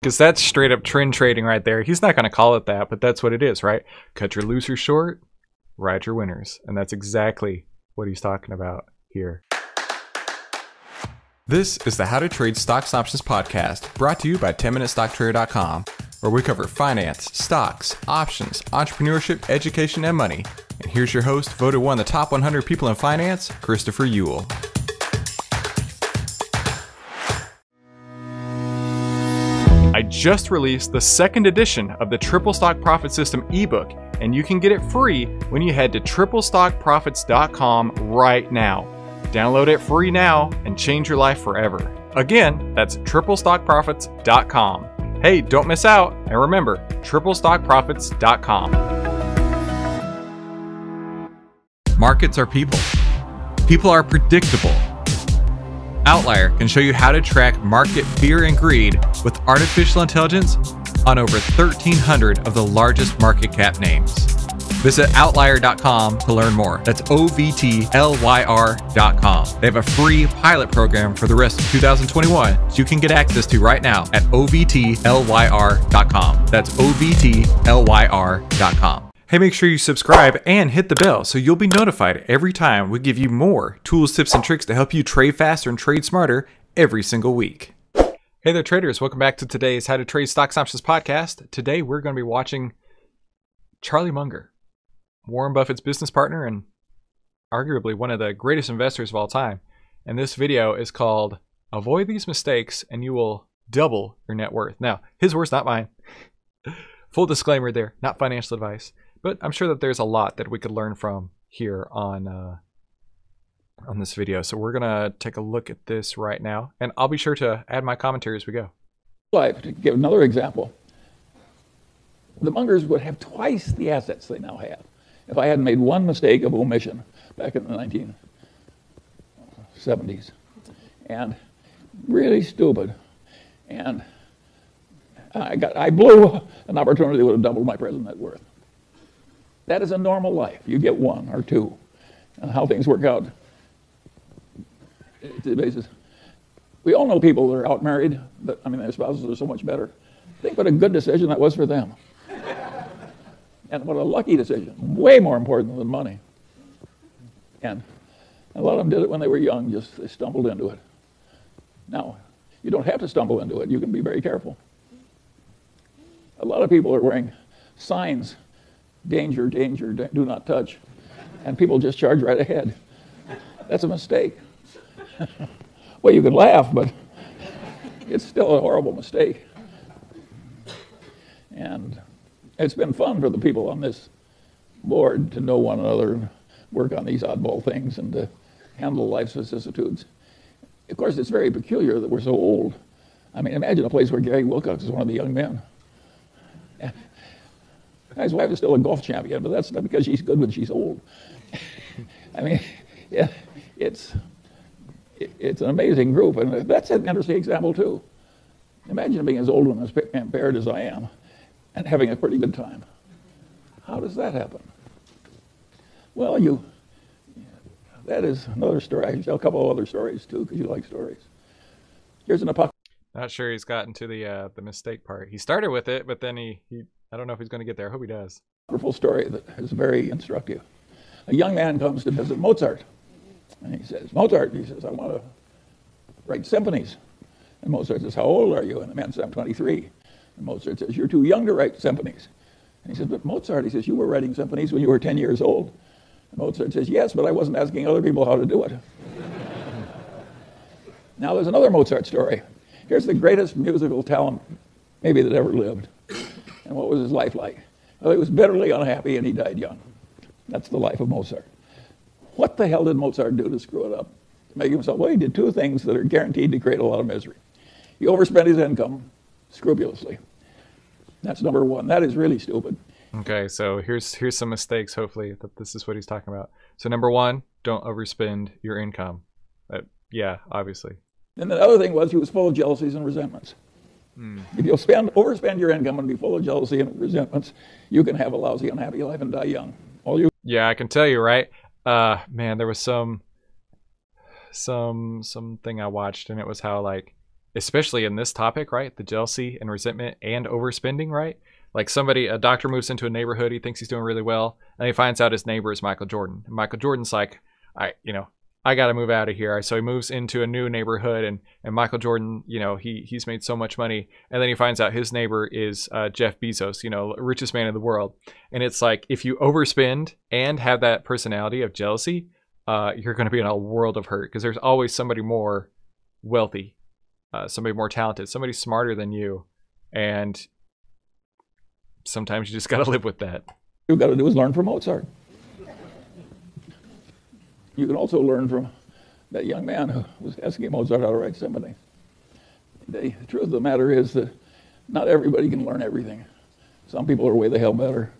Because that's straight up trend trading right there. He's not going to call it that, but that's what it is, right? Cut your losers short, ride your winners. And that's exactly what he's talking about here. This is the How to Trade Stocks and Options podcast, brought to you by 10MinuteStockTrader.com, where we cover finance, stocks, options, entrepreneurship, education, and money. And here's your host, voted one of the top 100 people in finance, Christopher Uhl. I just released the second edition of the Triple Stock Profit System ebook, and you can get it free when you head to TripleStockProfits.com right now. Download it free now and change your life forever. Again, that's TripleStockProfits.com. Hey, don't miss out, and remember, TripleStockProfits.com. Markets are people. People are predictable. Outlier can show you how to track market fear and greed with artificial intelligence on over 1,300 of the largest market cap names. Visit Outlier.com to learn more. That's OVTLYR.com. They have a free pilot program for the rest of 2021, so you can get access to right now at OVTLYR.com. That's OVTLYR.com. Hey, make sure you subscribe and hit the bell so you'll be notified every time we give you more tools, tips, and tricks to help you trade faster and trade smarter every single week. Hey there, traders. Welcome back to today's How to Trade Stocks and Options podcast. Today, we're going to be watching Charlie Munger, Warren Buffett's business partner and arguably one of the greatest investors of all time. And this video is called Avoid These Mistakes and You Will Double Your Net Worth. Now, his words, not mine. Full disclaimer there, not financial advice. But I'm sure that there's a lot that we could learn from here on this video. So we're going to take a look at this right now. And I'll be sure to add my commentary as we go. To give another example, the Mungers would have twice the assets they now have if I hadn't made one mistake of omission back in the 1970s. And really stupid. And I blew an opportunity that would have doubled my present net worth. That is a normal life. You get one or two. And how things work out. It's the basis. We all know people that are out married, but their spouses are so much better. Think what a good decision that was for them. And what a lucky decision. Way more important than money. And a lot of them did it when they were young, just they stumbled into it. Now, you don't have to stumble into it. You can be very careful. A lot of people are wearing signs, danger, danger, do not touch, and people just charge right ahead. That's a mistake. Well, you can laugh, but it's still a horrible mistake. And it's been fun for the people on this board to know one another and work on these oddball things and to handle life's vicissitudes. Of course, it's very peculiar that we're so old. Imagine a place where Gary Wilcox is one of the young men. His wife is still a golf champion, but that's not because she's good when she's old. It's an amazing group, and that's an interesting example too. Imagine being as old and as impaired as I am, and having a pretty good time. How does that happen? Well, that is another story. I can tell a couple of other stories too, because you like stories. Here's an apocalypse. Not sure he's gotten to the mistake part. He started with it, but then he I don't know if he's going to get there. I hope he does. Wonderful story that is very instructive. A young man comes to visit Mozart, and he says, "Mozart," he says, "I want to write symphonies." And Mozart says, "How old are you?" And the man says, "I'm 23." And Mozart says, "You're too young to write symphonies." And he says, "But Mozart," he says, "you were writing symphonies when you were 10 years old." And Mozart says, "Yes, but I wasn't asking other people how to do it." Now there's another Mozart story. Here's the greatest musical talent maybe that ever lived. And what was his life like? Well, he was bitterly unhappy and he died young. That's the life of Mozart. What the hell did Mozart do to screw it up? To make himself, well, he did two things that are guaranteed to create a lot of misery. He overspent his income scrupulously. That's number one. That is really stupid. Okay, so here's some mistakes, hopefully, that this is what he's talking about. So number one, don't overspend your income. Yeah, obviously. And the other thing was he was full of jealousies and resentments. If you'll overspend your income and be full of jealousy and resentments, you can have a lousy, unhappy life and die young. Yeah, I can tell you, right? Man, there was something I watched, and it was how, like, especially in this topic, right? The jealousy and resentment and overspending, right? Like a doctor moves into a neighborhood, he thinks he's doing really well, and he finds out his neighbor is Michael Jordan. And Michael Jordan's like, I got to move out of here. So he moves into a new neighborhood, and Michael Jordan, he's made so much money. And then he finds out his neighbor is Jeff Bezos, richest man in the world. And it's like, if you overspend and have that personality of jealousy, you're going to be in a world of hurt, because there's always somebody more wealthy, somebody more talented, somebody smarter than you. And sometimes you just got to live with that. You've got to do is learn from Mozart. You can also learn from that young man who was asking Mozart how to write symphony. The truth of the matter is that not everybody can learn everything. Some people are way the hell better.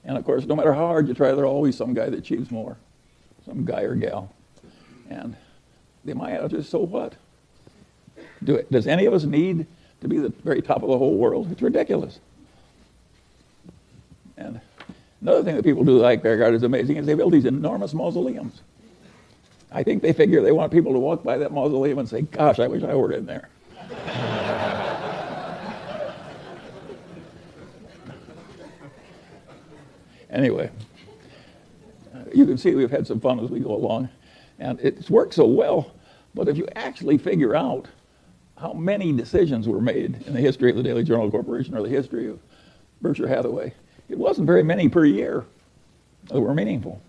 And of course, no matter how hard you try, there's always some guy that achieves more, some guy or gal. And my attitude is, so what? Does any of us need to be the very top of the whole world? It's ridiculous. And another thing that people do that I regard as amazing is they build these enormous mausoleums. I think they figure they want people to walk by that mausoleum and say, gosh, I wish I were in there. Anyway, you can see we've had some fun as we go along. And it's worked so well, but if you actually figure out how many decisions were made in the history of the Daily Journal Corporation or the history of Berkshire Hathaway, it wasn't very many per year that were meaningful.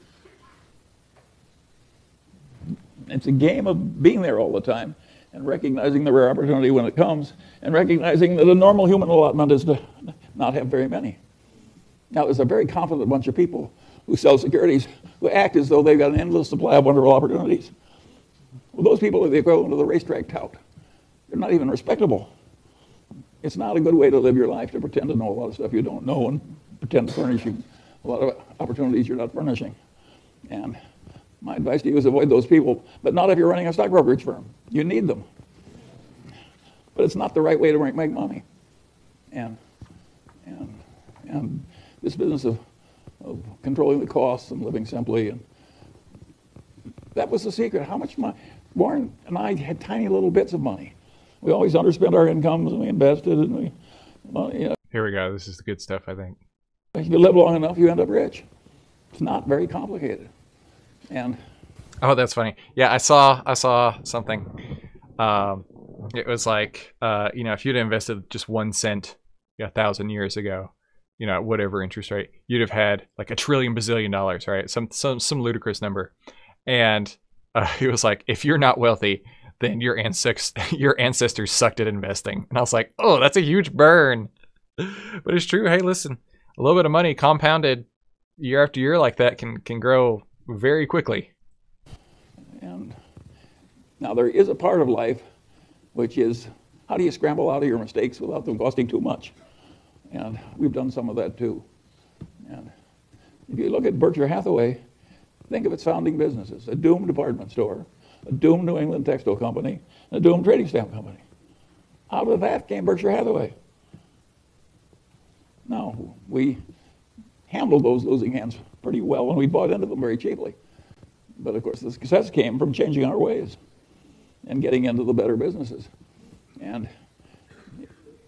It's a game of being there all the time and recognizing the rare opportunity when it comes, and recognizing that a normal human allotment is to not have very many. Now, there's a very confident bunch of people who sell securities who act as though they've got an endless supply of wonderful opportunities. Well, those people are the equivalent of the racetrack tout. They're not even respectable. It's not a good way to live your life, to pretend to know a lot of stuff you don't know and pretend to furnish you a lot of opportunities you're not furnishing. And my advice to you is avoid those people, but not if you're running a stock brokerage firm. You need them. But it's not the right way to make money. And this business of controlling the costs and living simply, and that was the secret. How much money? Warren and I had tiny little bits of money. We always underspent our incomes, and we invested, and we, Here we go. This is the good stuff, I think. If you live long enough, you end up rich. It's not very complicated. And oh, that's funny. Yeah, I saw something. It was like, if you'd invested just 1 cent 1,000 years ago, at whatever interest rate, you'd have had like $1 trillion bazillion dollars, right? Some ludicrous number. And he was like, if you're not wealthy, then your ancestors sucked at investing. And I was like, oh, that's a huge burn. But it's true. Hey, listen, a little bit of money compounded year after year like that can grow very quickly. And now there is a part of life which is, how do you scramble out of your mistakes without them costing too much? And we've done some of that too. And if you look at Berkshire Hathaway, think of its founding businesses: a doomed department store, a doomed New England textile company, and a doomed trading stamp company. Out of that came Berkshire Hathaway. Now, we handled those losing hands pretty well, and we bought into them very cheaply. But of course, the success came from changing our ways and getting into the better businesses. And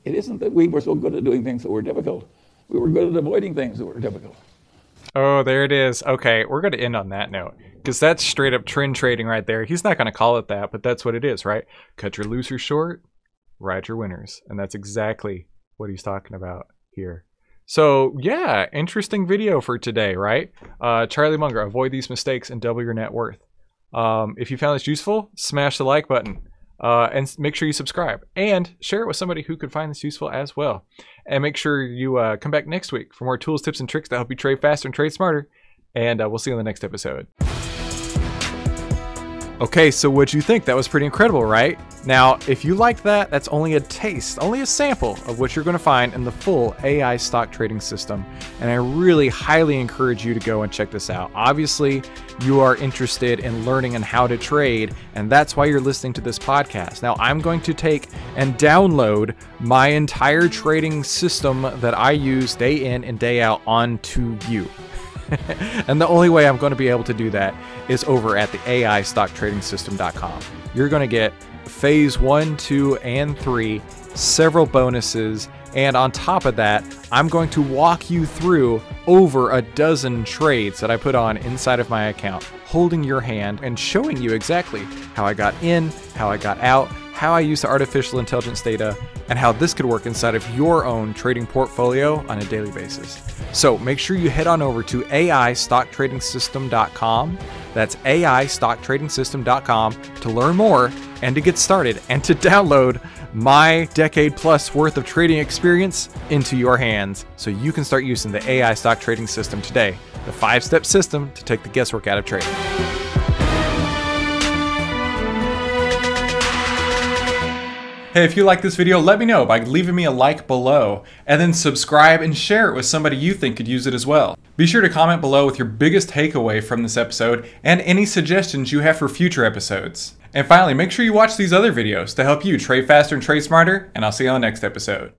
it isn't that we were so good at doing things that were difficult. We were good at avoiding things that were difficult. Oh, there it is. Okay, we're going to end on that note, because that's straight up trend trading right there. He's not going to call it that, but that's what it is, right? Cut your losers short, ride your winners. And that's exactly what he's talking about here. So yeah, interesting video for today, right? Charlie Munger, avoid these mistakes and double your net worth. If you found this useful, smash the like button. And make sure you subscribe and share it with somebody who could find this useful as well. And make sure you come back next week for more tools, tips, and tricks to help you trade faster and trade smarter. And we'll see you in the next episode. Okay, so what'd you think? That was pretty incredible, right? Now, if you like that, that's only a taste, only a sample of what you're going to find in the full AI stock trading system. And I really highly encourage you to go and check this out. Obviously, you are interested in learning and how to trade, and that's why you're listening to this podcast. Now, I'm going to take and download my entire trading system that I use day in and day out onto you. And the only way I'm going to be able to do that is over at the AIStockTradingSystem.com. You're going to get phase 1, 2, and 3, several bonuses, and on top of that, I'm going to walk you through over a dozen trades that I put on inside of my account, holding your hand and showing you exactly how I got in, how I got out, how I use the artificial intelligence data, and how this could work inside of your own trading portfolio on a daily basis. So make sure you head on over to AIStockTradingSystem.com. That's AIStockTradingSystem.com to learn more and to get started and to download my decade plus worth of trading experience into your hands so you can start using the AI stock trading system today, the 5-step system to take the guesswork out of trading. Hey, if you like this video, let me know by leaving me a like below, and then subscribe and share it with somebody you think could use it as well. Be sure to comment below with your biggest takeaway from this episode and any suggestions you have for future episodes. And finally, make sure you watch these other videos to help you trade faster and trade smarter, and I'll see you on the next episode.